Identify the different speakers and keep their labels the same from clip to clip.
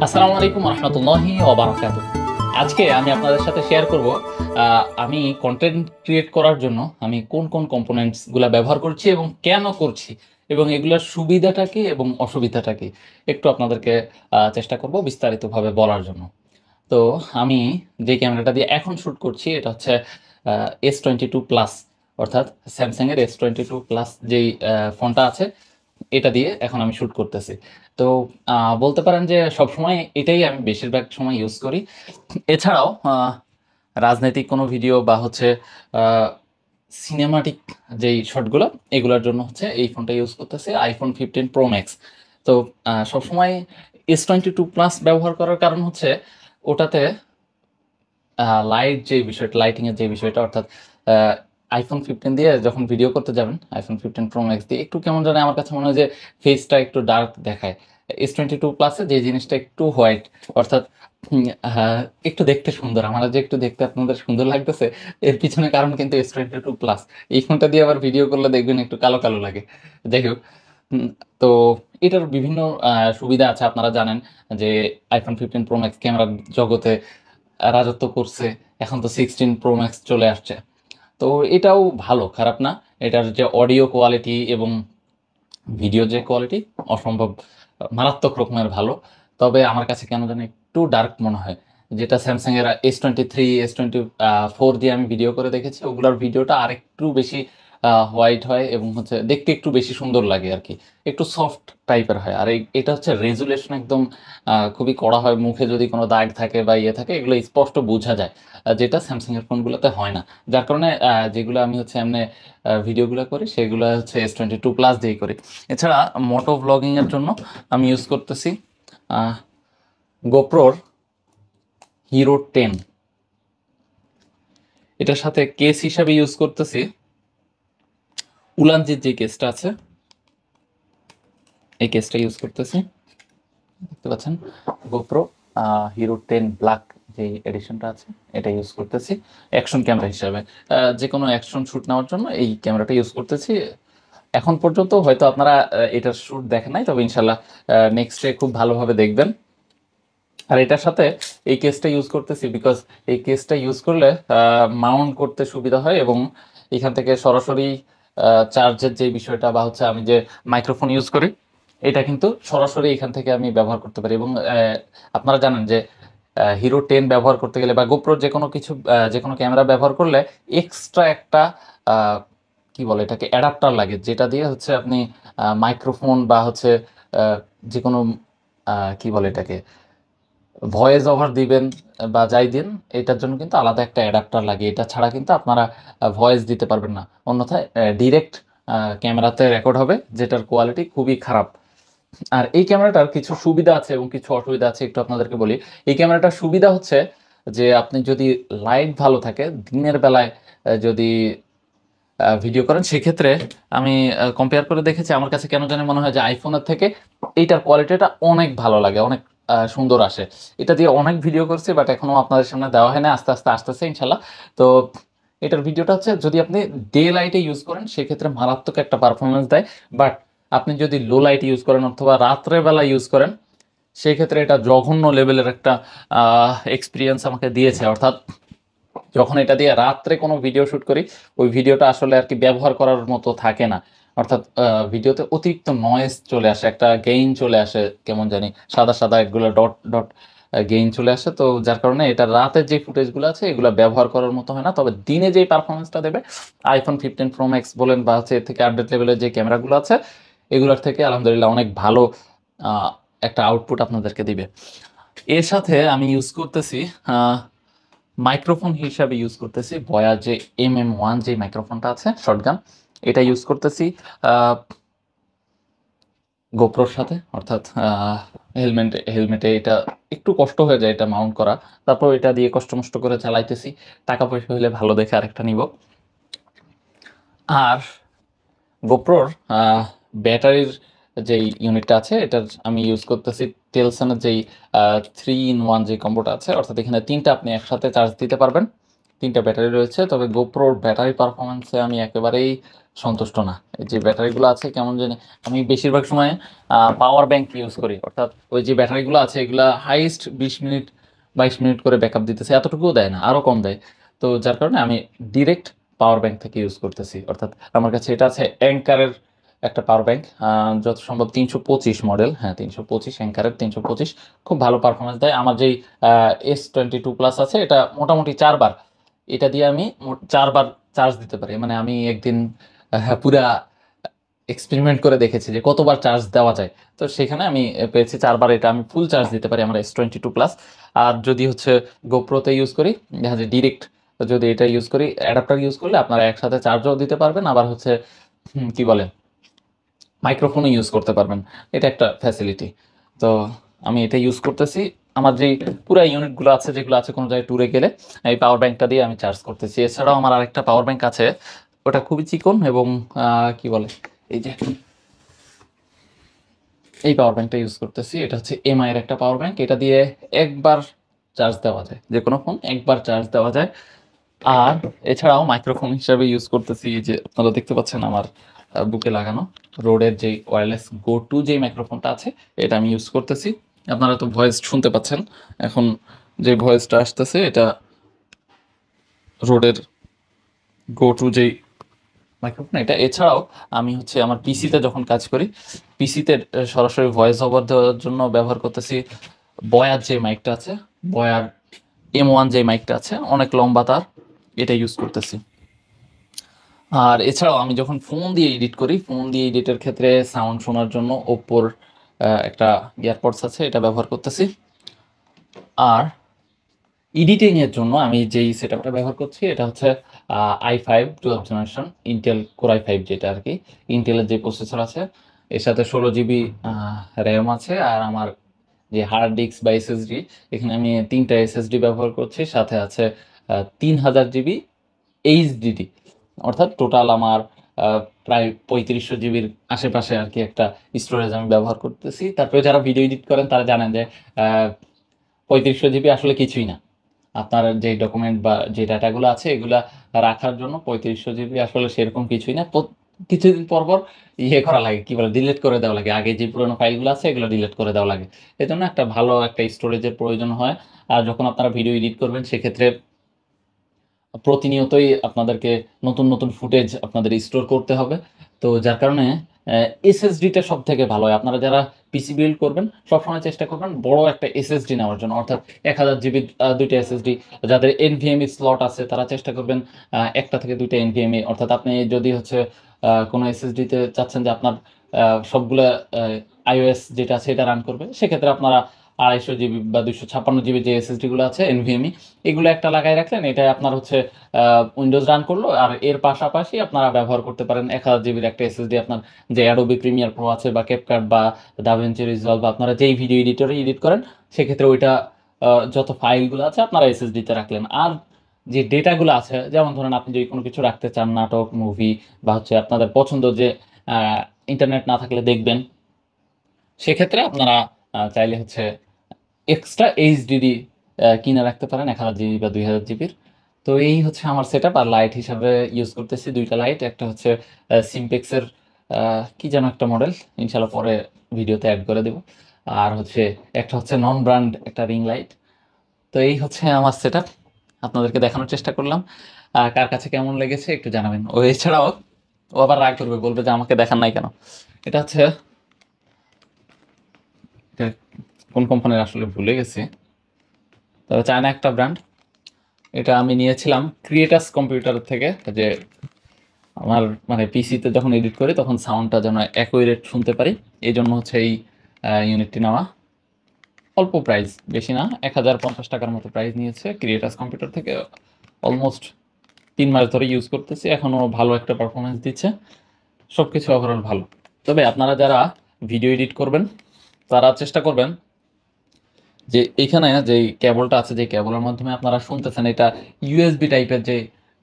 Speaker 1: আসসালামু আলাইকুম রহমতুল্লাহি ওয়া বারাকাতুহু। আজকে আমি আপনাদের সাথে শেয়ার করব আমি কন্টেন্ট ক্রিয়েট করার জন্য আমি কোন কোন কম্পোনেন্টস গুলা ব্যবহার করছি এবং কেন করছি এবং এগুলোর সুবিধাটা কি এবং অসুবিধাটা কি একটু আপনাদেরকে চেষ্টা করব বিস্তারিতভাবে বলার জন্য। তো আমি যে ক্যামেরাটা দিয়ে এখন শ্যুট করছি এটা হচ্ছে S22 প্লাস, অর্থাৎ স্যামসাংয়ের S22 প্লাস যেই ফোনটা আছে এটা দিয়ে এখন আমি শ্যুট করতেছি। তো বলতে পারেন যে সবসময় এটাই আমি বেশিরভাগ সময় ইউজ করি। এছাড়াও রাজনৈতিক কোনো ভিডিও বা হচ্ছে সিনেমাটিক যেই শটগুলো এগুলোর জন্য হচ্ছে এই ফোনটা ইউজ করতেছি, আইফোন 15 প্রো ম্যাক্স। তো সবসময় S22 প্লাস ব্যবহার করার কারণ হচ্ছে ওটাতে লাইট যে বিষয়টা, লাইটিংয়ের যে বিষয়টা, অর্থাৎ আইফোন 15 দিয়ে যখন ভিডিও করতে যাবেন আইফোন 15 প্রো ম্যাক্স দিয়ে একটু কেমন জানে আমার কাছে মনে হয় যে ফেসটা একটু ডার্ক দেখায়। S22 প্লাসে যে জিনিসটা একটু হোয়াইট, অর্থাৎ একটু দেখতে সুন্দর, আমার যে একটু দেখতে আপনাদের সুন্দর লাগতেছে এর পিছনে কারণ কিন্তু S22 প্লাস। এই ফোনটা দিয়ে আবার ভিডিও করলে দেখবেন একটু কালো কালো লাগে। যাই হোক, তো এটার বিভিন্ন সুবিধা আছে আপনারা জানেন যে আইফোন 15 প্রো ম্যাক্স ক্যামেরার জগতে রাজত্ব করছে। এখন তো 16 প্রো ম্যাক্স চলে আসছে। তো এটাও ভালো, খারাপ না। এটার যে অডিও কোয়ালিটি এবং ভিডিও যে কোয়ালিটি অসম্ভব মারাত্মক রকমের ভালো। তবে আমার কাছে কেন জানি একটু ডার্ক মনে হয়। যেটা স্যামসাংয়ের S23, S24 দিয়ে আমি ভিডিও করে দেখেছি, ওগুলোর ভিডিওটা আরেকটু বেশি হোয়াইট হয় এবং হচ্ছে দেখতে একটু বেশি সুন্দর লাগে আর কি, একটু সফট টাইপের হয়। আর এটা হচ্ছে রেজুলেশন একদম খুবই কড়া হয়, মুখে যদি কোনো দাগ থাকে বা ইয়ে থাকে এগুলো স্পষ্ট বোঝা যায়, যেটা স্যামসাংয়ের ফোনগুলোতে হয় না। যার কারণে যেগুলো আমি হচ্ছে এমনি ভিডিওগুলো করি সেগুলো হচ্ছে S22 প্লাস দিয়েই করি। এছাড়া মোটো ব্লগিংয়ের জন্য আমি ইউজ করতেছি গোপ্রোর হিরো 10। এটার সাথে কেস হিসাবে ইউজ করতেছি উলানজির যে কেসটা আছে এই কেসটা ইউজ করতেছি। দেখতে পাচ্ছেন গোপ্রো হিরো 10 ব্ল্যাক যে এডিশনটা আছে এটা ইউজ করতেছি অ্যাকশন ক্যামেরা হিসাবে। যে কোনো অ্যাকশন শ্যুট নেওয়ার জন্য এই ক্যামেরাটা ইউজ করতেছি। এখন পর্যন্ত হয়তো আপনারা এটার শ্যুট দেখেন নাই, তবে ইনশাল্লাহ নেক্সটে খুব ভালোভাবে দেখবেন। আর এটার সাথে এই কেসটা ইউজ করতেছি বিকজ এই কেসটা ইউজ করলে মাউন্ট করতে সুবিধা হয় এবং এখান থেকে সরাসরি চার্জের যে বিষয়টা বা হচ্ছে আমি যে মাইক্রোফোন ইউজ করি এটা কিন্তু সরাসরি এখান থেকে আমি ব্যবহার করতে পারি। এবং আপনারা জানেন যে হিরো 10 ব্যবহার করতে গেলে বা গোপ্রোর যে কোনো কিছু যে কোনো ক্যামেরা ব্যবহার করলে এক্সট্রা একটা আহ, কি বলে এটাকে অ্যাডাপ্টার লাগে, যেটা দিয়ে হচ্ছে আপনি মাইক্রোফোন বা হচ্ছে যে কোনো কি বলে এটাকে ভয়েস ওভার দিবেন বা যাই দিন, এটার জন্য কিন্তু আলাদা একটা অ্যাডাপ্টার লাগে। এটা ছাড়া কিন্তু আপনারা ভয়েস দিতে পারবেন না, অন্যথায় ডিরেক্ট ক্যামেরাতে রেকর্ড হবে, যেটার কোয়ালিটি খুবই খারাপ। আর এই ক্যামেরাটার কিছু সুবিধা আছে এবং কিছু অসুবিধা আছে, একটু আপনাদেরকে বলি। এই ক্যামেরাটার সুবিধা হচ্ছে যে আপনি যদি লাইট ভালো থাকে দিনের বেলায় যদি ভিডিও করেন সেক্ষেত্রে আমি কম্পেয়ার করে দেখেছি, আমার কাছে কেন জানি মনে হয় যে আইফোনের থেকে এইটার কোয়ালিটিটা অনেক ভালো লাগে, অনেক সুন্দর আসে। এটা দিয়ে অনেক ভিডিও করছি বাট এখনো আপনাদের সামনে দেওয়া হয় না, আস্তে আস্তে আসতেছে ইনশাল্লাহ। তো এটার ভিডিওটা হচ্ছে যদি আপনি ডে লাইটে ইউজ করেন সেক্ষেত্রে মারাত্মক একটা পারফরমেন্স দেয়, বাট আপনি যদি লো লাইট ইউজ করেন অথবা রাত্রে বেলা ইউজ করেন সেই ক্ষেত্রে এটা জঘন্য লেভেলের একটা এক্সপিরিয়েন্স আমাকে দিয়েছে। অর্থাৎ যখন এটা দিয়ে রাত্রে কোনো ভিডিও শুট করি ওই ভিডিওটা আসলে আর কি ব্যবহার করার মতো থাকে না। অর্থাৎ ভিডিওতে অতিরিক্ত নয়েজ চলে আসে, একটা গেইন চলে আসে, কেমন জানি সাদা সাদা এগুলো ডট ডট গেইন চলে আসে। তো যার কারণে এটা রাতের যে ফুটেজগুলো আছে এগুলো ব্যবহার করার মতো হয় না। তবে দিনে যেই পারফরমেন্সটা দেবে আইফোন 15 প্রো ম্যাক্স বলেন বা হচ্ছে এর থেকে আপডেট লেভেলের যে ক্যামেরাগুলো আছে এগুলোর থেকে আলহামদুলিল্লাহ অনেক ভালো আহ, একটা আউটপুট আপনাদেরকে দিবে। এর সাথে আমি ইউজ করতেছি মাইক্রোফোন হিসাবে ইউজ করতেছি বয়ার যে MM1 যে মাইক্রোফোনটা আছে শর্টগান, এটা ইউজ করতেছি গোপ্রোর সাথে। অর্থাৎ হেলমেটে এটা একটু কষ্ট হয়ে যায় এটা মাউন্ট করা, তারপর এটা দিয়ে কষ্ট মষ্ট করে চালাইতেছি। টাকা পয়সা হলে ভালো দেখে আরেকটা নিব। আর গোপ্রোর ব্যাটারির যেই ইউনিটটা আছে এটার আমি ইউজ করতেছি টেলসনের যেই 3-in-1 যে কম্বোটা আছে, অর্থাৎ এখানে তিনটা আপনি একসাথে চার্জ দিতে পারবেন 3টা ব্যাটারি রয়েছে, তবে গোপ্রোর ব্যাটারি পারফরমেন্সে আমি একেবারেই সন্তুষ্ট না। এই যে ব্যাটারিগুলো আছে কেমন জানি, আমি বেশিরভাগ সময় পাওয়ার ব্যাংক ইউজ করি, অর্থাৎ ওই যে ব্যাটারিগুলো আছে এগুলা হাইস্ট 20 মিনিট 22 মিনিট করে ব্যাকআপ দিতেছে, এতটুকুও দেয় না, আরও কম দেয়। তো যার কারণে আমি ডিরেক্ট পাওয়ার ব্যাংক থেকে ইউজ করতেছি, অর্থাৎ আমার কাছে এটা আছে অ্যাঙ্কারের একটা পাওয়ার ব্যাংক, যত সম্ভব 325 মডেল, হ্যাঁ 325, অ্যাঙ্কারের 325, খুব ভালো পারফরমেন্স দেয়। আমার যেই S22 প্লাস আছে এটা মোটামুটি 4 বার, এটা দিয়ে আমি 4 বার চার্জ দিতে পারি। মানে আমি একদিন পুরা এক্সপেরিমেন্ট করে দেখেছি যে কতবার চার্জ দেওয়া যায়। তো সেখানে আমি পেয়েছি 4 বার, এটা আমি ফুল চার্জ দিতে পারি আমার S22 প্লাস। আর যদি হচ্ছে গোপ্রোতে ইউজ করি, দেখা যায় ডিরেক্ট যদি এটা ইউজ করি, অ্যাডাপ্টার ইউজ করলে আপনারা একসাথে চার্জও দিতে পারবেন, আবার হচ্ছে কি বলে মাইক্রোফোনও ইউজ করতে পারবেন। এটা একটা ফ্যাসিলিটি। তো আমি এটা ইউজ করতেছি। আমার যেই পুরো ইউনিটগুলো আছে, যেগুলো আছে কোনো জায়গায় ট্যুরে গেলে, এই পাওয়ার ব্যাংকটা দিয়ে আমি চার্জ করতেছি। এছাড়াও আমার আরেকটা পাওয়ার ব্যাংক আছে, ওটা খুবই চিকন এবং কি বলে, এই যে এই পাওয়ার ব্যাংকটা ইউজ করতেছি। এটা হচ্ছে এমআই এর একটা পাওয়ার ব্যাংক, এটা দিয়ে একবার চার্জ দেওয়া যায়, যে কোনো ফোন একবার চার্জ দেওয়া যায়। আর এছাড়াও মাইক্রোফোন হিসাবে ইউজ করতেছি, এই যে আপনারা দেখতে পাচ্ছেন আমার বুকে লাগানো রোডের যে ওয়্যারলেস গো টু যে মাইক্রোফোনটা আছে, এটা আমি ইউজ করতেছি। আপনারা তো ভয়েস শুনতে পাচ্ছেন, এখন যে ভয়েসটা আসতেছে এটা রোডের গো টু যেই মাইক্রোফোন এটা। এছাড়াও আমি হচ্ছে আমার পিসিতে যখন কাজ করি, পিসিতে সরাসরি ভয়েস ওভার দেওয়ার জন্য ব্যবহার করতেছি বয়ার যে মাইকটা আছে, বয়ার M1 যে মাইকটা আছে, অনেক লম্বা তার, এটা ইউজ করতেছি। আর এছাড়াও আমি যখন ফোন দিয়ে এডিট করি, ফোন দিয়ে এডিটের ক্ষেত্রে সাউন্ড শোনার জন্য ওপ্পোর একটা ইয়ারপডস আছে, এটা ব্যবহার করতেছি। আর এডিটিং এর জন্য আমি যেই সেটআপটা ব্যবহার করছি এটা হচ্ছে i5 12 generation Intel core i5, যেটা আর কি ইন্টেলের যে প্রসেসর আছে, এর সাথে 16 জিবি র্যাম আছে। আর আমার যে হার্ড ডিস্ক বা এসএসডি, এখানে আমি 3টা এসএসডি ব্যবহার করছি, সাথে আছে 3000 জিবি এইচডিডি, অর্থাৎ টোটাল আমার প্রায় 3500 জিবির আশেপাশে আর কি একটা স্টোরেজ আমি ব্যবহার করতেছি। তারপরে যারা ভিডিও এডিট করেন তারা জানেন যে 3500 জিবি আসলে কিছুই না। আপনার যে ডকুমেন্ট বা যে ডাটাগুলো আছে এগুলা রাখার জন্য 3500 জিবি আসলে সেরকম কিছুই না। কিছুদিন পর পর ইয়ে করা লাগে, কি বলে, ডিলিট করে দেওয়া লাগে, আগে যে পুরোনো ফাইলগুলো আছে এগুলো ডিলিট করে দেওয়া লাগে। এই জন্য একটা ভালো একটা স্টোরেজের প্রয়োজন হয়। আর যখন আপনারা ভিডিও এডিট করবেন সেক্ষেত্রে প্রতিনিয়তই আপনাদেরকে নতুন নতুন ফুটেজ আপনাদের স্টোর করতে হবে। তো যার কারণে এসএসডিটা সব থেকে ভালো হয়। আপনারা যারা পিসি বিল্ড করবেন সবসময় চেষ্টা করবেন বড় একটা এসএসডি নেওয়ার জন্য, অর্থাৎ 1000 জিবি 2টা এসএসডি। যাদের এনভিএমই স্লট আছে তারা চেষ্টা করবেন একটা থেকে 2টা এনভিএমই, অর্থাৎ আপনি যদি হচ্ছে কোনো এসএসডিতে চাচ্ছেন যে আপনার সবগুলা আইওএস যেটা আছে এটা রান করবে, সেক্ষেত্রে আপনারা 250 জিবি বা 256 জিবি যে এসএসডিগুলো আছে এনভিএমই, এগুলো একটা লাগাই রাখলেন, এটা আপনার হচ্ছে উইন্ডোজ রান করলো। আর এর পাশাপাশি আপনারা ব্যবহার করতে পারেন 1000 জিবির একটা এসএসডি, আপনার যে অ্যাডোবি প্রিমিয়ার প্রো আছে বা ক্যাপকাট বা দাভিঞ্চি রিজলভ বা আপনারা যেই ভিডিও এডিটরে এডিট করেন, সেক্ষেত্রে ওইটা যত ফাইলগুলো আছে আপনারা এসএসডিতে রাখলেন। আর যে ডেটাগুলো আছে, যেমন ধরেন আপনি যদি কোনো কিছু রাখতে চান, নাটক, মুভি বা হচ্ছে আপনাদের পছন্দ যে ইন্টারনেট না থাকলে দেখবেন, সেক্ষেত্রে আপনারা চাইলে হচ্ছে এক্সট্রা এইচডিডি কিনে রাখতে পারেন 1000 জিবি বা 2000 জিবির। তো এই হচ্ছে আমার সেটআপ। আর লাইট হিসাবে ইউজ করতেছি 2টা লাইট, একটা হচ্ছে সিমপেক্সের কি যেন একটা মডেল, ইনশাল্লাহ পরে ভিডিওতে অ্যাড করে দেব। আর হচ্ছে একটা হচ্ছে নন ব্র্যান্ড একটা রিং লাইট। তো এই হচ্ছে আমার সেটআপ, আপনাদেরকে দেখানোর চেষ্টা করলাম। কার কাছে কেমন লেগেছে একটু জানাবেন। ও এছাড়াও ও আবার রাগ করবে, বলবে যে আমাকে দেখান নাই কেন। এটা হচ্ছে, এটা কোন কোম্পানির আসলে ভুলে গেছি, তবে চায়না একটা ব্র্যান্ড। এটা আমি নিয়েছিলাম ক্রিয়েটাস কম্পিউটার থেকে, যে আমার মানে পিসিতে যখন এডিট করি তখন সাউন্ডটা যেন অ্যাকুরেট শুনতে পারি, এই জন্য হচ্ছে এই ইউনিটটি নেওয়া। অল্প প্রাইস, বেশি না, 1050 টাকার মতো প্রাইস নিয়েছে ক্রিয়েটাস কম্পিউটার থেকে। অলমোস্ট 3 মাস ধরে ইউজ করতেছি, এখনও ভালো একটা পারফরমেন্স দিচ্ছে, সব কিছু ওভারঅল ভালো। তবে আপনারা যারা ভিডিও এডিট করবেন তারা চেষ্টা করবেন যে এইখানে যে কেবলটা আছে, যে কেবলের মাধ্যমে আপনারা শুনতেছেন, এটা ইউএসবি টাইপের যে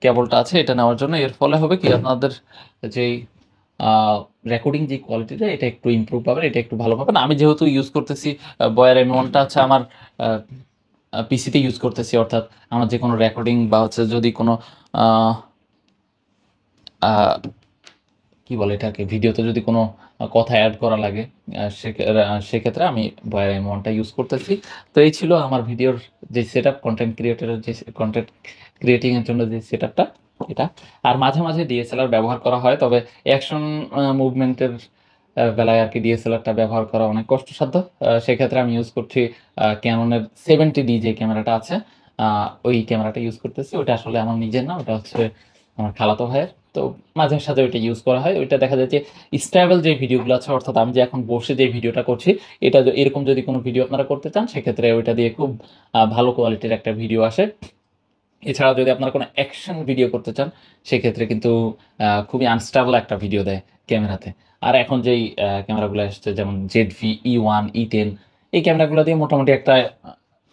Speaker 1: কেবলটা আছে, এটা নেওয়ার জন্য এর ফলে হবে কি আপনাদের যেই রেকর্ডিং যে কোয়ালিটিটা এটা একটু ইমপ্রুভ পাবেন, এটা একটু ভালো পাবেন। আমি যেহেতু ইউজ করতেছি বয়ার M1টা হচ্ছে আমার পিসিতে ইউজ করতেছি, অর্থাৎ আমার যে কোনো রেকর্ডিং বা হচ্ছে যদি কোনো আহ, আহ, কি বলে এটাকে, ভিডিওতে যদি কোনো কথা অ্যাড করা লাগে, সেক্ষেত্রে আমি ভয়ের এমনটা ইউজ করতেছি। তো এই ছিল আমার ভিডিওর যে সেট আপ, কন্টেন্ট ক্রিয়েটরের যে কন্টেন্ট ক্রিয়েটিংয়ের জন্য যে সেট আপটা এটা। আর মাঝে মাঝে ডিএসএলআর ব্যবহার করা হয়, তবে অ্যাকশন মুভমেন্টের বেলায় আর কি ডিএসএলআরটা ব্যবহার করা অনেক কষ্টসাধ্য। সেক্ষেত্রে আমি ইউজ করছি ক্যাননের 70D যে ক্যামেরাটা আছে, ওই ক্যামেরাটা ইউজ করতেছি। ওটা আসলে আমার নিজের না, ওটা হচ্ছে আমার খালাতো ভাইয়ের। তো মাঝে সাঝে ওইটা ইউজ করা হয়। ওইটা দেখা যায় যে স্টেবল যে ভিডিওগুলো আছে, অর্থাৎ আমি যে এখন বসে যে ভিডিওটা করছি, এটা এরকম যদি কোনো ভিডিও আপনারা করতে চান, সেক্ষেত্রে ওইটা দিয়ে খুব ভালো কোয়ালিটির একটা ভিডিও আসে। এছাড়া যদি আপনারা কোনো অ্যাকশন ভিডিও করতে চান, সেক্ষেত্রে কিন্তু খুবই আনস্টেবল একটা ভিডিও দেয় ক্যামেরাতে। আর এখন যেই ক্যামেরাগুলো আসছে, যেমন ZV-E1 E10, এই ক্যামেরাগুলো দিয়ে মোটামুটি একটা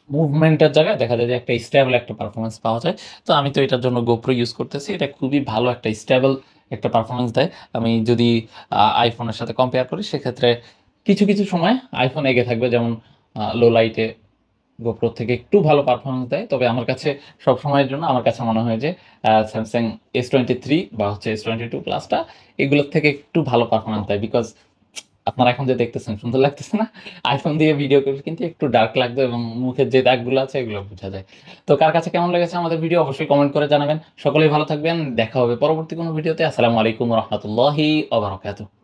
Speaker 1: মুভমেন্টের জায়গায় দেখা যায় যে একটা স্টেবল একটা পারফরমেন্স পাওয়া যায়। তো আমি তো এটার জন্য গোপ্রো ইউজ করতেছি। এটা খুবই ভালো একটা স্টেবল একটা পারফরমেন্স দেয়। আমি যদি আইফোনের সাথে কম্পেয়ার করি, সেক্ষেত্রে কিছু কিছু সময় আইফোন এগিয়ে থাকবে, যেমন লো লাইটে গোপ্রো থেকে একটু ভালো পারফরমেন্স দেয়। তবে আমার কাছে সব সময়ের জন্য আমার কাছে মনে হয় যে স্যামসাং S23 বা হচ্ছে S22 প্লাসটা এগুলোর থেকে একটু ভালো পারফরমেন্স দেয়। বিকজ আপনারা এখন যে দেখতেছেন সুন্দর লাগতেছে না? আইফোন দিয়ে ভিডিও করে কিন্তু একটু ডার্ক লাগবে এবং মুখের যে দাগগুলো আছে এগুলো বোঝা যায়। তো কার কাছে কেমন লেগেছে আমাদের ভিডিও অবশ্যই কমেন্ট করে জানাবেন। সকলেই ভালো থাকবেন, দেখা হবে পরবর্তী কোনো ভিডিওতে। আসসালামু আলাইকুম রহমতুল্লাহি ওয়া বারাকাতুহু।